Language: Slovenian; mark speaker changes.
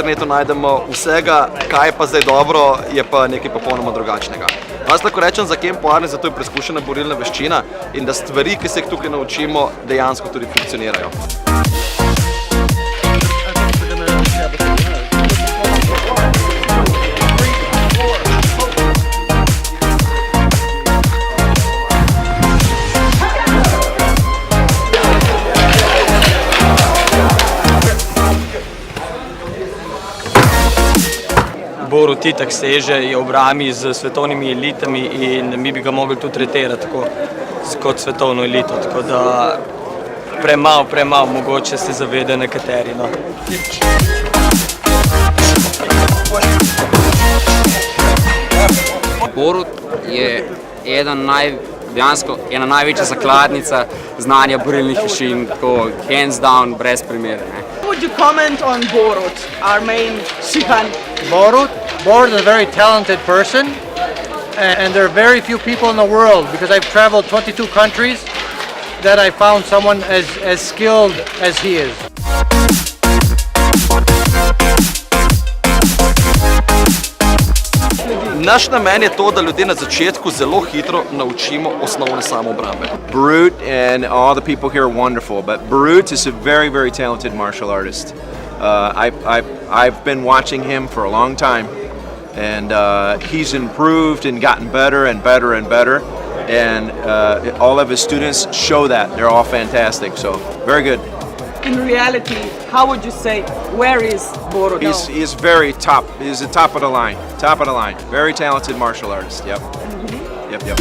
Speaker 1: internetu najdemo vsega, kaj je pa zdaj dobro, je pa nekaj popolnoma drugačnega. Jaz lahko rečem, za Ken Poirne, zato je preizkušena borilna veščina in da stvari, ki se jih tukaj naučimo, dejansko tudi funkcionirajo.
Speaker 2: Borut itak seže, je v obrambi z svetovnimi elitami in mi bi ga mogli tudi tretirati tako kot svetovno elito, tako da premalo, mogoče se zavede nekateri. No.
Speaker 3: Borut je ena največja zakladnica znanja borilnih veščin, tako hands down, brez primere.
Speaker 4: How would you comment on Borut, our main Shihan?
Speaker 5: Borut is a very talented person, and there are very few people in the world, because I've traveled 22 countries, that I found someone as skilled as he is.
Speaker 1: Naš namen je to, da ljudi na začetku zelo hitro naučimo osnovne samoobrambe.
Speaker 6: Borut and all the people here are wonderful, but Borut is a very, very talented martial artist. I've been watching him for a long time, and he's improved and gotten better and better and better, and all of his students show that. They're all fantastic, so very good.
Speaker 4: In reality, how would you say, where is Borut now?
Speaker 6: He's very top. He's the top of the line. Top of the line. Very talented martial artist. Yep. Yep.